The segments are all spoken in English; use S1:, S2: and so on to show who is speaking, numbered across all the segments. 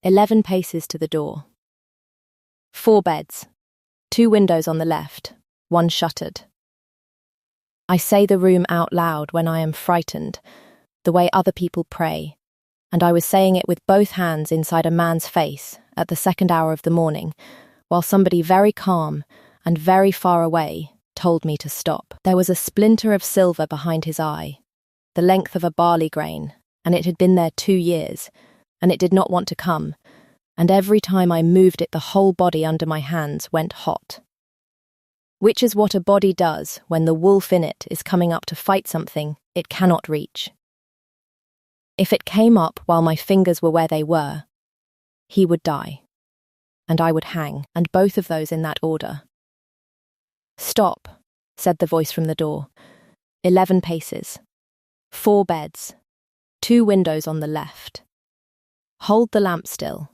S1: 11 paces to the door. 4 beds, 2 windows on the left, 1 shuttered. I say the room out loud when I am frightened, the way other people pray, and I was saying it with both hands inside a man's face at the 2nd hour of the morning, while somebody very calm and very far away told me to stop. There was a splinter of silver behind his eye, the length of a barley grain, and it had been there 2 years, and it did not want to come, and every time I moved it the whole body under my hands went hot. Which is what a body does when the wolf in it is coming up to fight something it cannot reach. If it came up while my fingers were where they were, he would die, and I would hang, and both of those in that order. "Stop," said the voice from the door. 11 paces. 4 beds. 2 windows on the left. "Hold the lamp still,"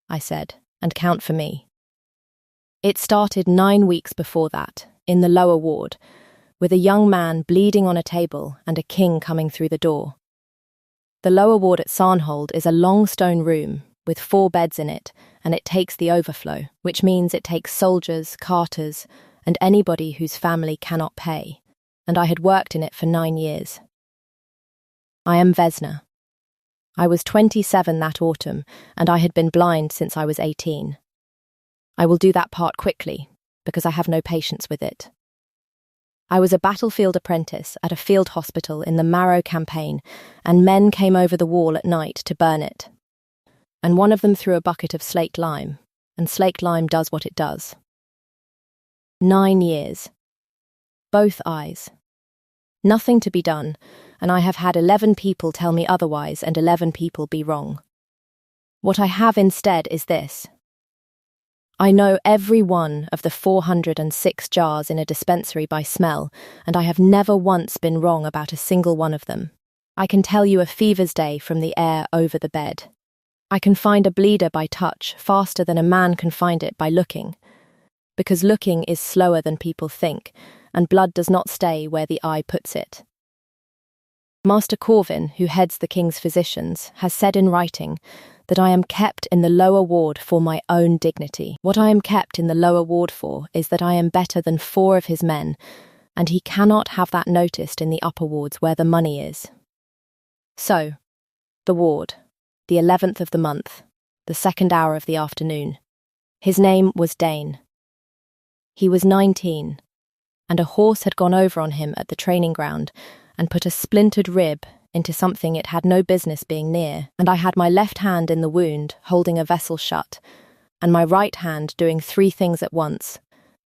S1: I said, "and count for me." It started 9 weeks before that, in the lower ward, with a young man bleeding on a table and a king coming through the door. The lower ward at Sarnhold is a long stone room with 4 beds in it, and it takes the overflow, which means it takes soldiers, carters, and anybody whose family cannot pay, and I had worked in it for 9 years. I am Vesna. I was 27 that autumn, and I had been blind since I was 18. I will do that part quickly, because I have no patience with it. I was a battlefield apprentice at a field hospital in the Marrow campaign, and men came over the wall at night to burn it. And one of them threw a bucket of slaked lime, and slaked lime does what it does. 9 years. Both eyes. Nothing to be done, and I have had 11 people tell me otherwise and 11 people be wrong. What I have instead is this. I know every one of the 406 jars in a dispensary by smell, and I have never once been wrong about a single one of them. I can tell you a fever's day from the air over the bed. I can find a bleeder by touch faster than a man can find it by looking, because looking is slower than people think, and blood does not stay where the eye puts it. Master Corvin, who heads the king's physicians, has said in writing that I am kept in the lower ward for my own dignity. What I am kept in the lower ward for is that I am better than 4 of his men, and he cannot have that noticed in the upper wards where the money is. So, the ward, the 11th of the month, the 2nd hour of the afternoon. His name was Dane. He was 19, and a horse had gone over on him at the training ground and put a splintered rib into something it had no business being near, and I had my left hand in the wound, holding a vessel shut, and my right hand doing 3 things at once,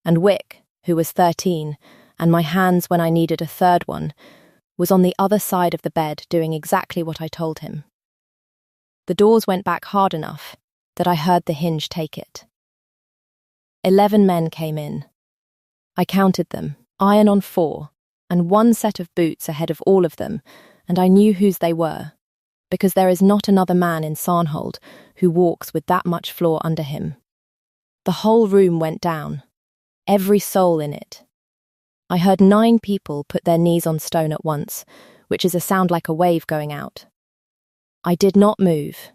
S1: and Wick, who was 13, and my hands when I needed a 3rd one, was on the other side of the bed doing exactly what I told him. The doors went back hard enough that I heard the hinge take it. 11 men came in. I counted them, iron on 4, and 1 set of boots ahead of all of them, and I knew whose they were, because there is not another man in Sarnhold who walks with that much floor under him. The whole room went down, every soul in it. I heard 9 people put their knees on stone at once, which is a sound like a wave going out. I did not move,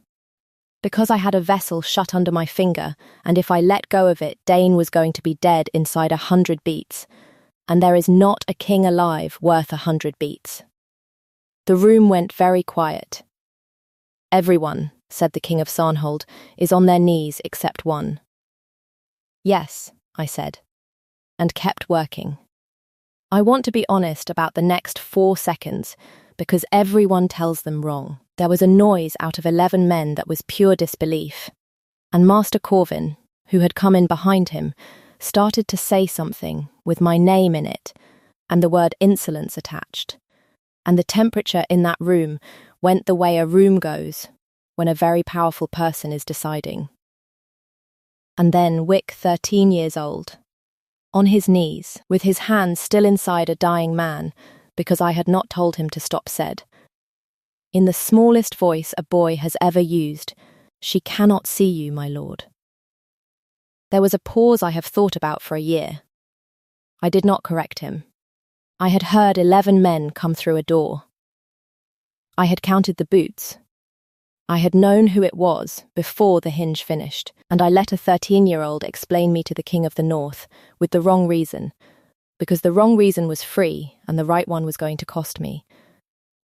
S1: because I had a vessel shut under my finger, and if I let go of it, Dane was going to be dead inside 100 beats, and there is not a king alive worth 100 beats. The room went very quiet. "Everyone," said the king of Sarnhold, "is on their knees except one." "Yes," I said, and kept working. I want to be honest about the next 4 seconds, because everyone tells them wrong. There was a noise out of 11 men that was pure disbelief, and Master Corvin, who had come in behind him, started to say something with my name in it, and the word insolence attached. And the temperature in that room went the way a room goes when a very powerful person is deciding. And then Wick, 13 years old, on his knees, with his hands still inside a dying man, because I had not told him to stop, said, in the smallest voice a boy has ever used, "She cannot see you, my lord." There was a pause I have thought about for a year. I did not correct him. I had heard 11 men come through a door. I had counted the boots. I had known who it was before the hinge finished, and I let a 13-year-old explain me to the King of the North with the wrong reason, because the wrong reason was free and the right one was going to cost me,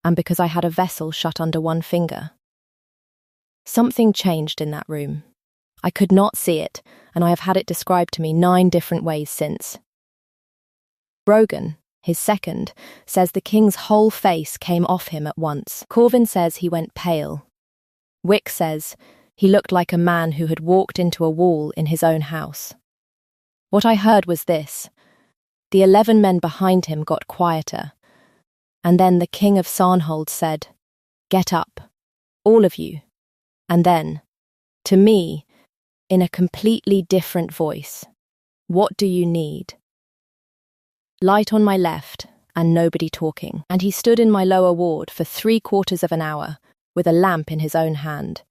S1: and because I had a vessel shut under one finger. Something changed in that room. I could not see it, and I have had it described to me 9 different ways since. Brogan, his second, says the king's whole face came off him at once. Corvin says he went pale. Wick says he looked like a man who had walked into a wall in his own house. What I heard was this: the 11 men behind him got quieter, and then the King of Sarnhold said, "Get up, all of you." And then, to me, in a completely different voice, "What do you need?" Light on my left, and nobody talking. And he stood in my lower ward for 3/4 of an hour, with a lamp in his own hand,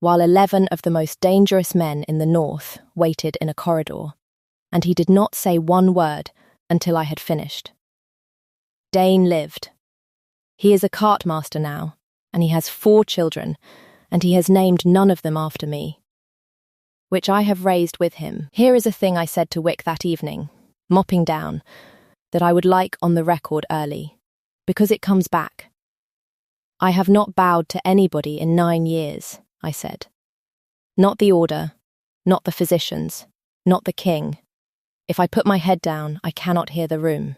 S1: while 11 of the most dangerous men in the north waited in a corridor, and he did not say one word until I had finished. Dane lived. He is a cartmaster now, and he has 4 children, and he has named none of them after me, which I have raised with him. Here is a thing I said to Wick that evening, mopping down, that I would like on the record early, because it comes back. "I have not bowed to anybody in 9 years, I said. Not the order, not the physicians, not the king. If I put my head down, I cannot hear the room."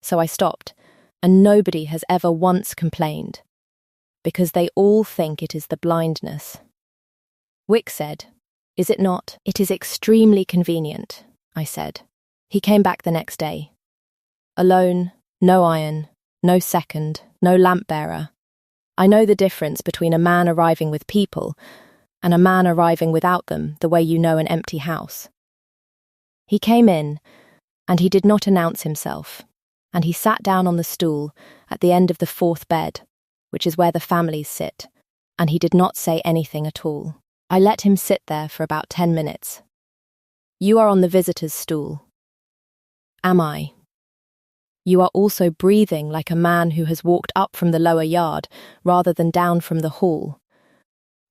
S1: So I stopped, and nobody has ever once complained, because they all think it is the blindness. Wick said, "Is it not?" "It is extremely convenient," I said. He came back the next day. Alone, no iron, no second, no lamp-bearer. I know the difference between a man arriving with people and a man arriving without them, the way you know an empty house. He came in, and he did not announce himself, and he sat down on the stool at the end of the 4th bed, which is where the families sit, and he did not say anything at all. I let him sit there for about 10 minutes. "You are on the visitor's stool." "Am I?" "You are also breathing like a man who has walked up from the lower yard rather than down from the hall,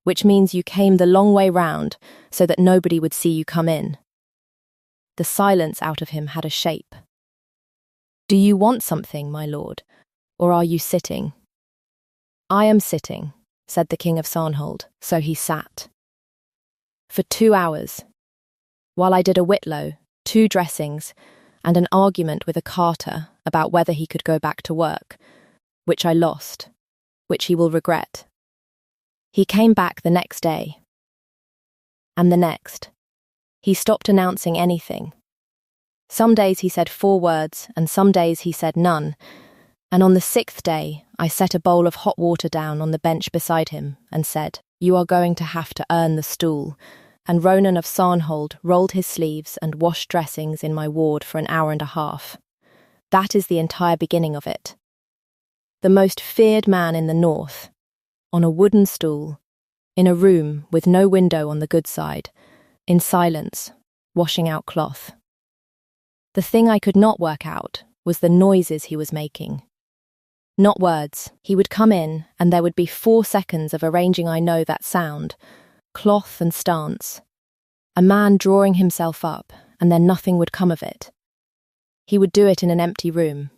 S1: which means you came the long way round so that nobody would see you come in." The silence out of him had a shape. "Do you want something, my lord, or are you sitting?" "I am sitting," said the King of Sarnhold, so he sat. For 2 hours, while I did a whitlow, 2 dressings, and an argument with a carter about whether he could go back to work, which I lost, which he will regret. He came back the next day. And the next. He stopped announcing anything. Some days he said 4 words, and some days he said none, and on the 6th day I set a bowl of hot water down on the bench beside him and said, "You are going to have to earn the stool," and Ronan of Sarnhold rolled his sleeves and washed dressings in my ward for an hour and a half. That is the entire beginning of it. The most feared man in the north, on a wooden stool, in a room with no window on the good side, in silence, washing out cloth. The thing I could not work out was the noises he was making. Not words. He would come in, and there would be 4 seconds of arranging I know that sound, cloth and stance. A man drawing himself up, and then nothing would come of it. He would do it in an empty room.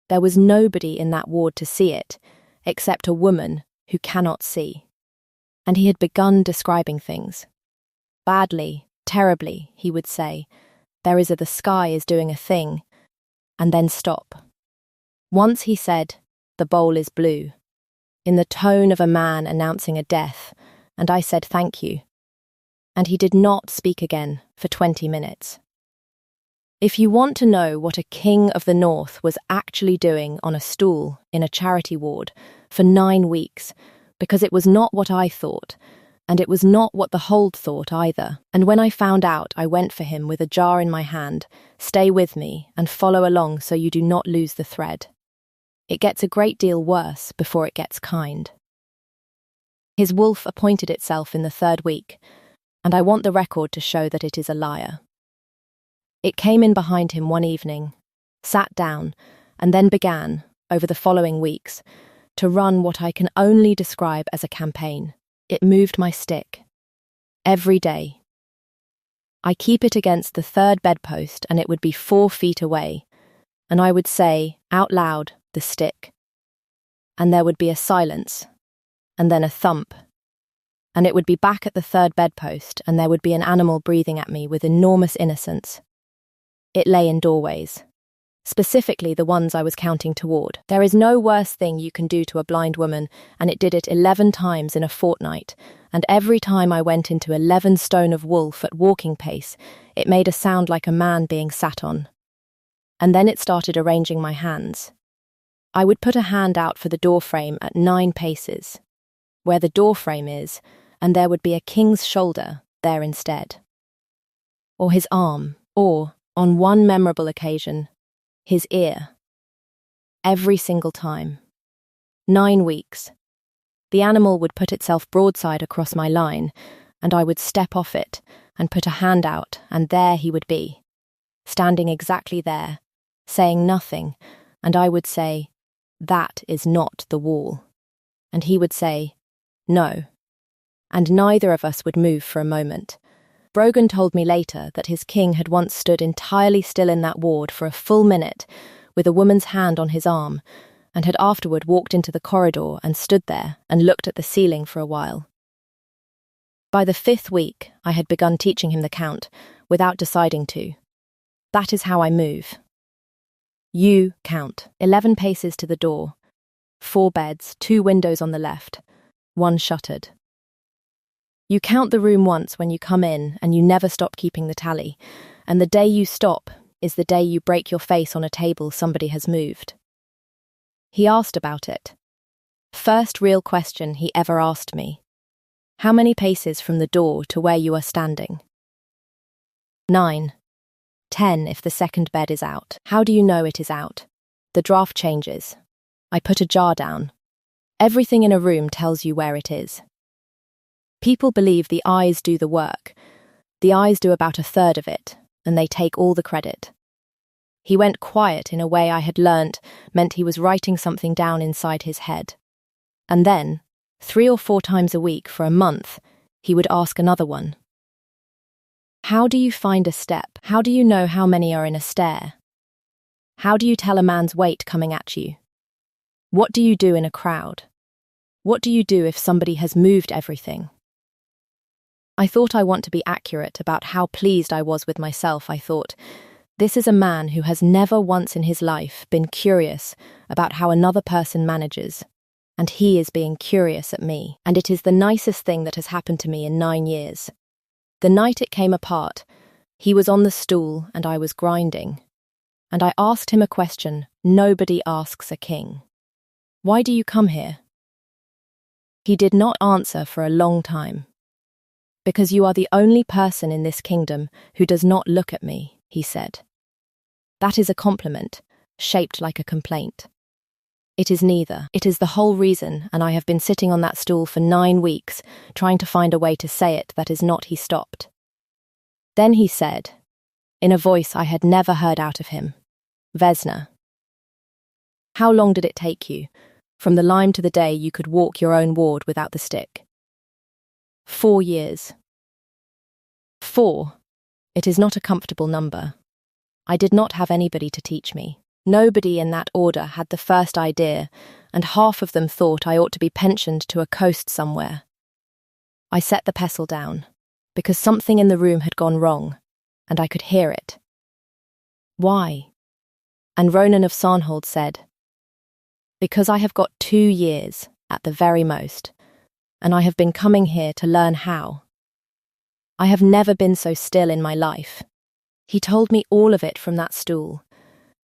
S1: There was nobody in that ward to see it, except a woman who cannot see. And he had begun describing things. Badly, terribly, he would say, "There is the sky is doing a thing," and then stop. Once he said, "The bowl is blue," in the tone of a man announcing a death, and I said thank you. And he did not speak again for 20 minutes. If you want to know what a king of the north was actually doing on a stool in a charity ward for 9 weeks, because it was not what I thought, and it was not what the hold thought either, and when I found out I went for him with a jar in my hand, "Stay with me and follow along so you do not lose the thread. It gets a great deal worse before it gets kind." His wolf appointed itself in the 3rd week, and I want the record to show that it is a liar. It came in behind him one evening, sat down, and then began, over the following weeks, to run what I can only describe as a campaign. It moved my stick. Every day. I keep it against the third bedpost and it would be 4 feet away, and I would say, out loud, the stick. And there would be a silence, and then a thump, and it would be back at the third bedpost, and there would be an animal breathing at me with enormous innocence. It lay in doorways, specifically the ones I was counting toward. There is no worse thing you can do to a blind woman, and it did it 11 times in a fortnight, and every time I went into 11 stone of wolf at walking pace, it made a sound like a man being sat on. And then it started arranging my hands. I would put a hand out for the doorframe at 9 paces, where the doorframe is, and there would be a king's shoulder there instead. Or his arm, or, on one memorable occasion, his ear. Every single time. 9 weeks. The animal would put itself broadside across my line, and I would step off it and put a hand out, and there he would be, standing exactly there, saying nothing, and I would say, "That is not the wall." And he would say, "No." And neither of us would move for a moment. Brogan told me later that his king had once stood entirely still in that ward for a full minute, with a woman's hand on his arm, and had afterward walked into the corridor and stood there and looked at the ceiling for a while. By the 5th week, I had begun teaching him the count, without deciding to. That is how I move. You count. 11 paces to the door. 4 beds, 2 windows on the left, 1 shuttered. You count the room once when you come in, and you never stop keeping the tally, and the day you stop is the day you break your face on a table somebody has moved. He asked about it. First real question he ever asked me. How many paces from the door to where you are standing? 9. 10 if the second bed is out. How do you know it is out? The draft changes. I put a jar down. Everything in a room tells you where it is. People believe the eyes do the work. The eyes do about 1/3 of it, and they take all the credit. He went quiet in a way I had learnt meant he was writing something down inside his head. And then, 3 or 4 times a week for a month, he would ask another one. How do you find a step? How do you know how many are in a stair? How do you tell a man's weight coming at you? What do you do in a crowd? What do you do if somebody has moved everything? I thought I want to be accurate about how pleased I was with myself. I thought, this is a man who has never once in his life been curious about how another person manages, and he is being curious at me, and it is the nicest thing that has happened to me in 9 years. The night it came apart, he was on the stool and I was grinding, and I asked him a question nobody asks a king. Why do you come here? He did not answer for a long time. Because you are the only person in this kingdom who does not look at me, he said. That is a compliment, shaped like a complaint. It is neither. It is the whole reason, and I have been sitting on that stool for 9 weeks, trying to find a way to say it that is not. He stopped. Then he said, in a voice I had never heard out of him, Vesna. How long did it take you, from the lime to the day you could walk your own ward without the stick? 4 years. 4. It is not a comfortable number. I did not have anybody to teach me. Nobody in that order had the first idea, and half of them thought I ought to be pensioned to a coast somewhere. I set the pestle down, because something in the room had gone wrong, and I could hear it. Why? And Ronan of Sarnhold said, because I have got 2 years, at the very most, and I have been coming here to learn how. I have never been so still in my life. He told me all of it from that stool,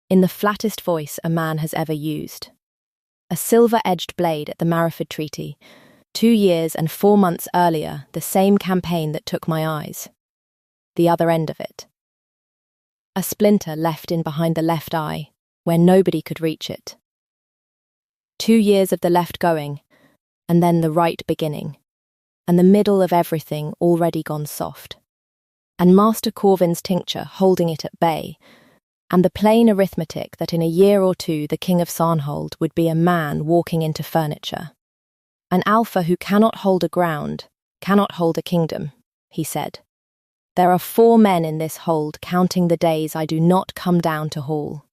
S1: in the flattest voice a man has ever used. A silver-edged blade at the Mariford Treaty, 2 years and 4 months earlier, the same campaign that took my eyes. The other end of it. A splinter left in behind the left eye, where nobody could reach it. 2 years of the left going, and then the right beginning, and the middle of everything already gone soft. And Master Corvin's tincture holding it at bay, and the plain arithmetic that in a year or two the king of Sarnhold would be a man walking into furniture. An alpha who cannot hold a ground, cannot hold a kingdom, he said. There are 4 men in this hold counting the days I do not come down to hall.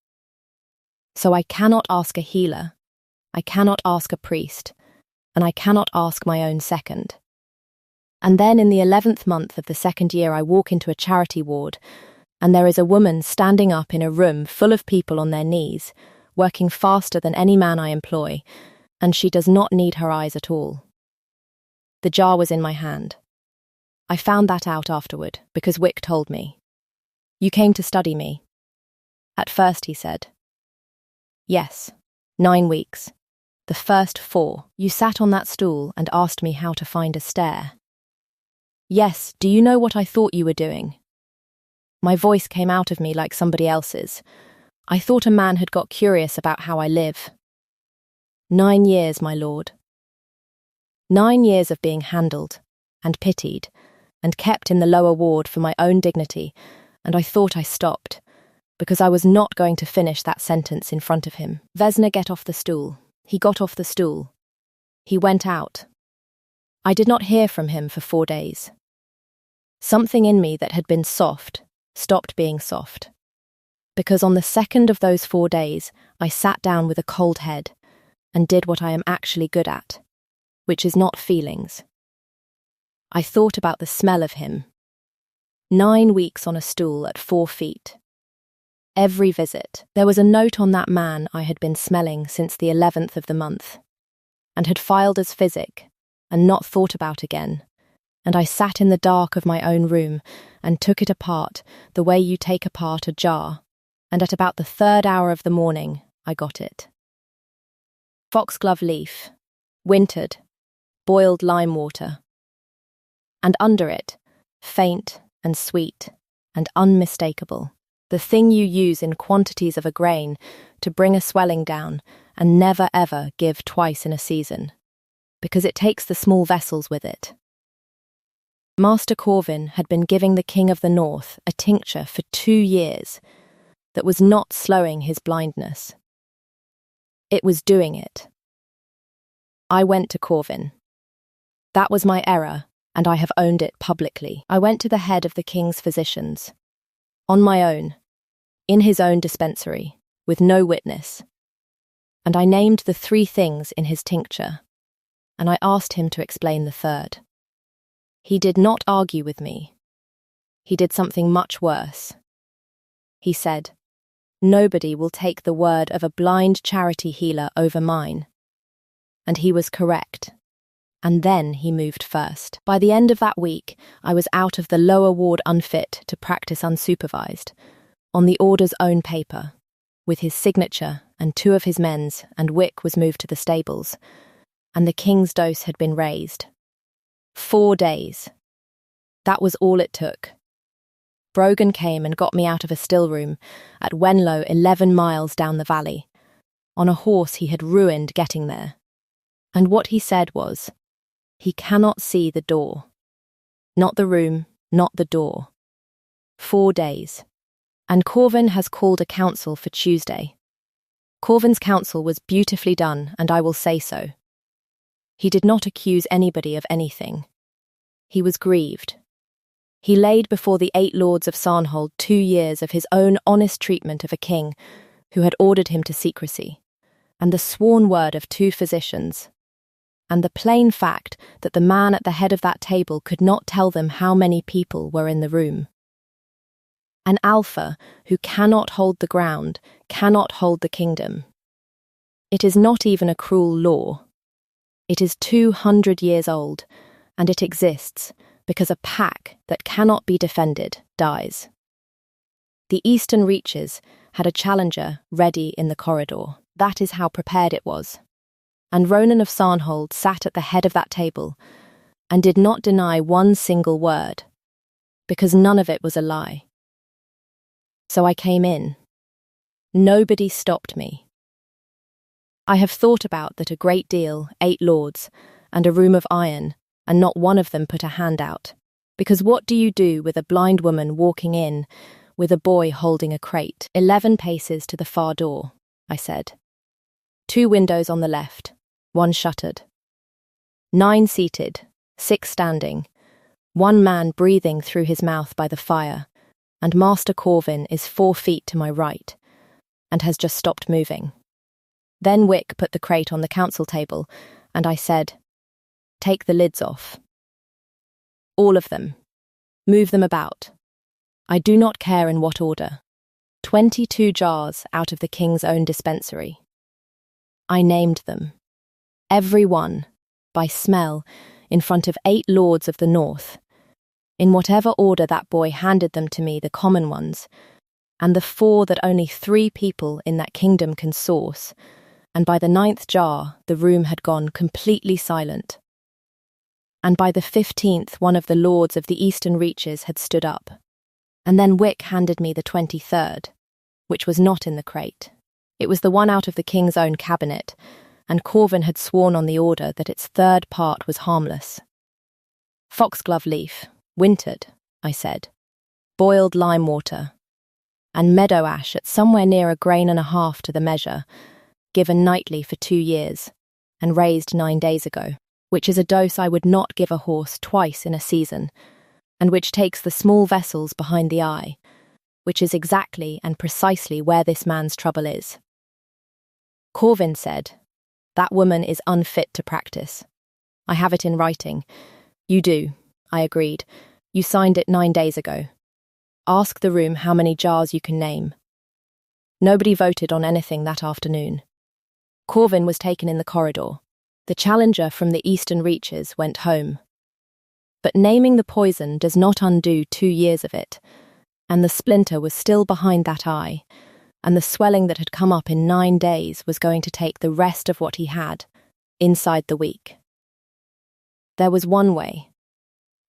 S1: So I cannot ask a healer, I cannot ask a priest, and I cannot ask my own second. And then in the 11th month of the 2nd year I walk into a charity ward, and there is a woman standing up in a room full of people on their knees, working faster than any man I employ, and she does not need her eyes at all. The jar was in my hand. I found that out afterward, because Wick told me. You came to study me. At first, he said. Yes, 9 weeks. The first 4, you sat on that stool and asked me how to find a stair. Yes, do you know what I thought you were doing? My voice came out of me like somebody else's. I thought a man had got curious about how I live. 9 years, my lord. 9 years of being handled, and pitied, and kept in the lower ward for my own dignity, and I thought I stopped, because I was not going to finish that sentence in front of him. Vesna, get off the stool. He got off the stool. He went out. I did not hear from him for 4 days. Something in me that had been soft stopped being soft, because on the 2nd of those 4 days I sat down with a cold head and did what I am actually good at, which is not feelings. I thought about the smell of him. 9 weeks on a stool at 4 feet. Every visit, there was a note on that man I had been smelling since the 11th of the month, and had filed as physic, and not thought about again, and I sat in the dark of my own room and took it apart the way you take apart a jar, and at about the 3rd hour of the morning I got it. Foxglove leaf, wintered, boiled lime water, and under it, faint and sweet and unmistakable, the thing you use in quantities of a grain to bring a swelling down and never ever give twice in a season, because it takes the small vessels with it. Master Corvin had been giving the King of the North a tincture for 2 years that was not slowing his blindness. It was doing it. I went to Corvin. That was my error, and I have owned it publicly. I went to the head of the king's physicians, on my own, in his own dispensary, with no witness, and I named the 3 things in his tincture, and I asked him to explain the 3rd. He did not argue with me. He did something much worse. He said, "Nobody will take the word of a blind charity healer over mine." And he was correct. And then he moved first. By the end of that week, I was out of the lower ward unfit to practice unsupervised, on the order's own paper, with his signature and 2 of his men's, and Wick was moved to the stables, and the king's dose had been raised. 4 days. That was all it took. Brogan came and got me out of a still room at Wenlow 11 miles down the valley, on a horse he had ruined getting there. And what he said was, he cannot see the door. Not the room, not the door. 4 days. And Corvin has called a council for Tuesday. Corvin's counsel was beautifully done, and I will say so. He did not accuse anybody of anything. He was grieved. He laid before the 8 lords of Sarnhold 2 years of his own honest treatment of a king who had ordered him to secrecy, and the sworn word of 2 physicians, and the plain fact that the man at the head of that table could not tell them how many people were in the room. An alpha who cannot hold the ground, cannot hold the kingdom. It is not even a cruel law. It is 200 years old, and it exists because a pack that cannot be defended dies. The eastern reaches had a challenger ready in the corridor. That is how prepared it was. And Ronan of Sarnhold sat at the head of that table and did not deny one single word, because none of it was a lie. So I came in. Nobody stopped me. I have thought about that a great deal, 8 lords, and a room of iron, and not one of them put a hand out, because what do you do with a blind woman walking in with a boy holding a crate. 11 paces to the far door, I said. 2 windows on the left, 1 shuttered. 9 seated, 6 standing, 1 man breathing through his mouth by the fire, and Master Corvin is 4 feet to my right, and has just stopped moving. Then Wick put the crate on the council table, and I said, "Take the lids off. All of them. Move them about. I do not care in what order. 22 jars out of the king's own dispensary." I named them. Every one, by smell, in front of 8 lords of the north, in whatever order that boy handed them to me, the common ones, and the 4 that only 3 people in that kingdom can source, and by the 9th jar the room had gone completely silent. And by the 15th one of the lords of the eastern reaches had stood up, and then Wick handed me the 23rd, which was not in the crate. It was the one out of the king's own cabinet, and Corvin had sworn on the order that its 3rd part was harmless. "Foxglove leaf, wintered," I said, "boiled lime water, and meadow ash at somewhere near 1.5 grains to the measure, given nightly for 2 years, and raised 9 days ago, which is a dose I would not give a horse twice in a season, and which takes the small vessels behind the eye, which is exactly and precisely where this man's trouble is." Corvin said, "That woman is unfit to practice. I have it in writing." "You do," I agreed. "You signed it 9 days ago. Ask the room how many jars you can name." Nobody voted on anything that afternoon. Corvin was taken in the corridor. The challenger from the eastern reaches went home. But naming the poison does not undo 2 years of it, and the splinter was still behind that eye, and the swelling that had come up in 9 days was going to take the rest of what he had, inside the week. There was one way.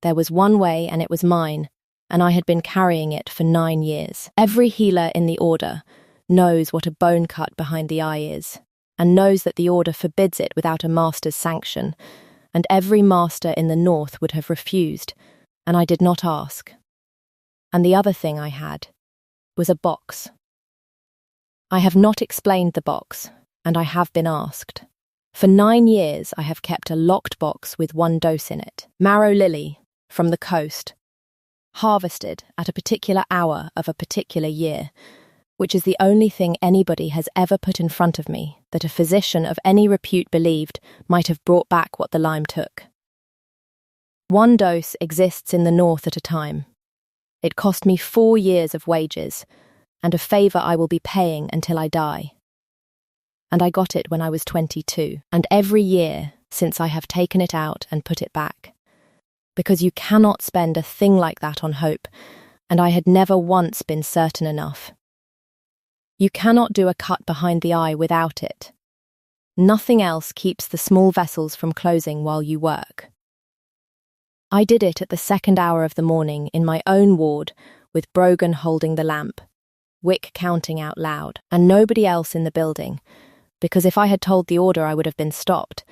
S1: There was one way, and it was mine, and I had been carrying it for 9 years. Every healer in the order knows what a bone cut behind the eye is, and knows that the order forbids it without a master's sanction, and every master in the north would have refused, and I did not ask. And the other thing I had was a box. I have not explained the box, and I have been asked. For 9 years I have kept a locked box with 1 dose in it. Marrow lily, from the coast, harvested at a particular hour of a particular year, which is the only thing anybody has ever put in front of me that a physician of any repute believed might have brought back what the lime took. 1 dose exists in the north at a time. It cost me 4 years of wages, and a favour I will be paying until I die. And I got it when I was 22, and every year since I have taken it out and put it back. Because you cannot spend a thing like that on hope, and I had never once been certain enough. You cannot do a cut behind the eye without it. Nothing else keeps the small vessels from closing while you work. I did it at the 2nd hour of the morning in my own ward, with Brogan holding the lamp, Wick counting out loud, and nobody else in the building, because if I had told the order I would have been stopped,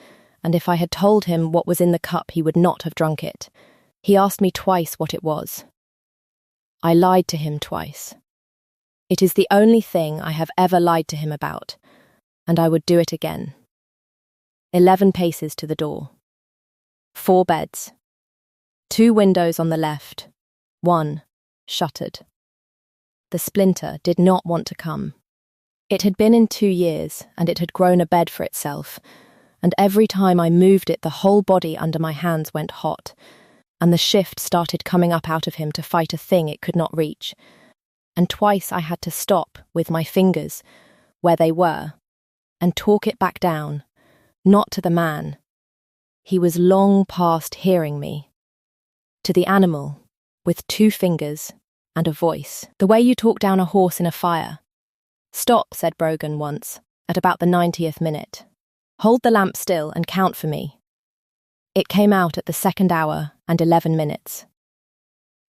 S1: and if I had told him what was in the cup he would not have drunk it. He asked me twice what it was. I lied to him twice. It is the only thing I have ever lied to him about, and I would do it again. 11 paces to the door. 4 beds. 2 windows on the left, 1 shuttered. The splinter did not want to come. It had been in 2 years, and it had grown a bed for itself, and every time I moved it the whole body under my hands went hot, and the shift started coming up out of him to fight a thing it could not reach, and twice I had to stop with my fingers where they were, and talk it back down, not to the man. He was long past hearing me. To the animal, with 2 fingers and a voice, the way you talk down a horse in a fire. "Stop," said Brogan once, at about the 90th minute. "Hold the lamp still and count for me." It came out at the 2nd hour and 11 minutes.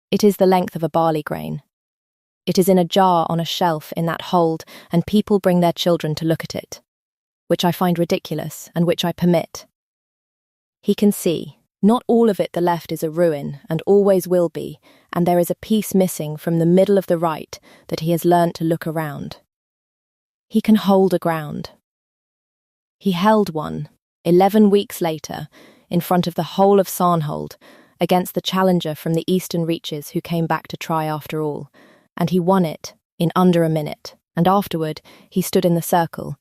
S1: It is the length of a barley grain. It is in a jar on a shelf in that hold, and people bring their children to look at it, which I find ridiculous and which I permit. He can see, Not all of it the left is a ruin, and always will be, and there is a piece missing from the middle of the right that he has learnt to look around. He can hold a ground. He held one, 11 weeks later, in front of the whole of Sarnhold, against the challenger from the eastern reaches who came back to try after all, and he won it in under a minute, and afterward he stood in the circle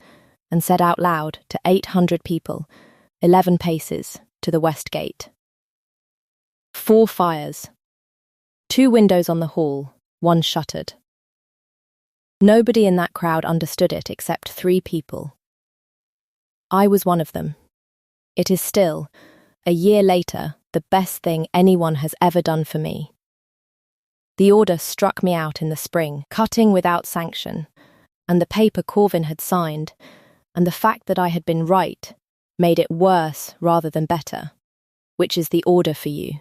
S1: and said out loud to 800 people, 11 paces to the west gate. 4 fires. 2 windows on the hall, 1 shuttered. Nobody in that crowd understood it except 3 people. I was one of them. It is still, a year later, the best thing anyone has ever done for me. The order struck me out in the spring, cutting without sanction, and the paper Corvin had signed, and the fact that I had been right, made it worse rather than better, which is the order for you.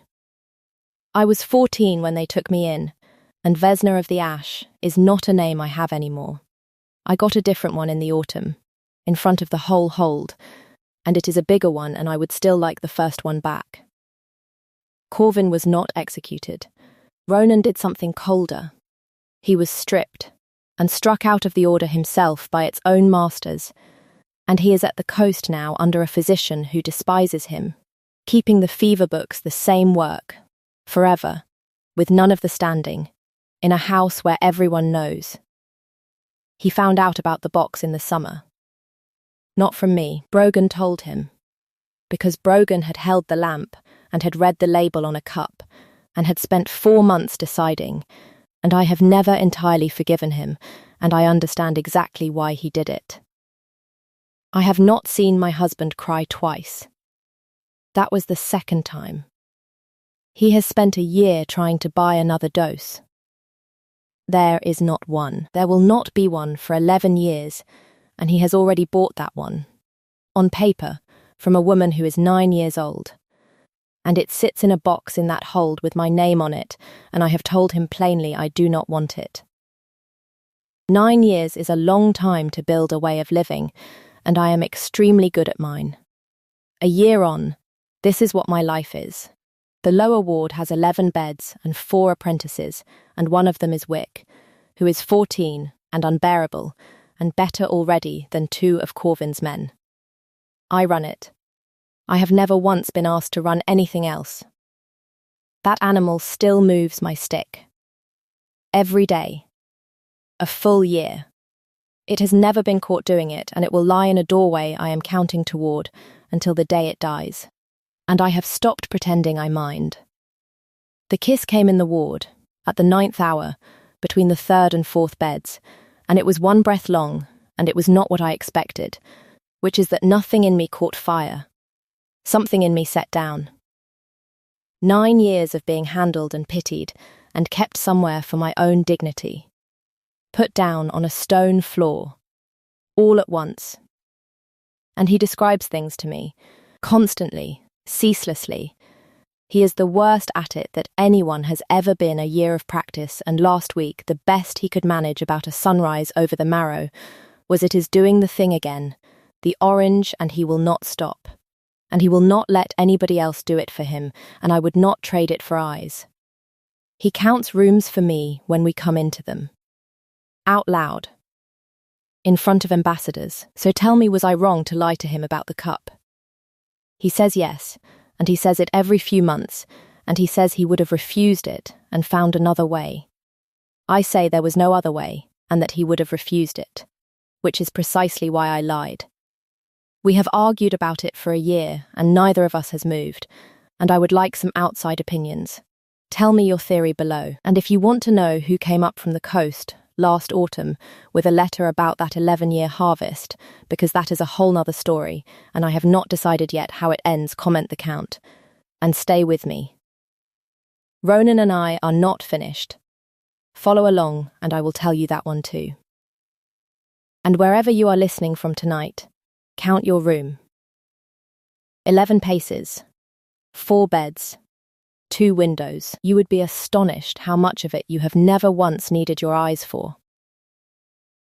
S1: I was 14 when they took me in, and Vesna of the Ash is not a name I have anymore. I got a different one in the autumn, in front of the whole hold, and it is a bigger one, and I would still like the first one back. Corvin was not executed. Ronan did something colder. He was stripped, and struck out of the order himself by its own masters, and he is at the coast now under a physician who despises him, keeping the fever books the same work, forever, with none of the standing, in a house where everyone knows. He found out about the box in the summer. Not from me, Brogan told him, because Brogan had held the lamp and had read the label on a cup and had spent 4 months deciding, and I have never entirely forgiven him, and I understand exactly why he did it. I have not seen my husband cry twice. That was the 2nd time. He has spent a year trying to buy another dose. There is not one. There will not be one for 11 years, and he has already bought that one, on paper, from a woman who is 9 years old. And it sits in a box in that hold with my name on it, and I have told him plainly I do not want it. 9 years is a long time to build a way of living, and I am extremely good at mine. A year on, this is what my life is. The lower ward has 11 beds and 4 apprentices, and one of them is Wick, who is 14 and unbearable, and better already than 2 of Corvin's men. I run it. I have never once been asked to run anything else. That animal still moves my stick. Every day. A full year. It has never been caught doing it, and it will lie in a doorway I am counting toward until the day it dies. And I have stopped pretending I mind. The kiss came in the ward, at the 9th hour, between the 3rd and 4th beds, and it was 1 breath long, and it was not what I expected, which is that nothing in me caught fire. Something in me set down. 9 years of being handled and pitied, and kept somewhere for my own dignity. Put down on a stone floor, all at once. And he describes things to me, constantly, ceaselessly. He is the worst at it that anyone has ever been a year of practice, and last week the best he could manage about a sunrise over the marrow was it is doing the thing again, the orange, and he will not stop. And he will not let anybody else do it for him, and I would not trade it for eyes. He counts rooms for me when we come into them. Out loud. In front of ambassadors, so tell me, was I wrong to lie to him about the cup? He says yes, and he says it every few months, and he says he would have refused it and found another way. I say there was no other way, and that he would have refused it, which is precisely why I lied. We have argued about it for a year, and neither of us has moved, and I would like some outside opinions. Tell me your theory below, and if you want to know who came up from the coast last autumn with a letter about that 11-year harvest, because that is a whole nother story, and I have not decided yet how it ends, comment the Count, and stay with me. Ronan and I are not finished. Follow along, and I will tell you that one too. And wherever you are listening from tonight, count your room. 11 paces, 4 beds, 2 windows. You would be astonished how much of it you have never once needed your eyes for.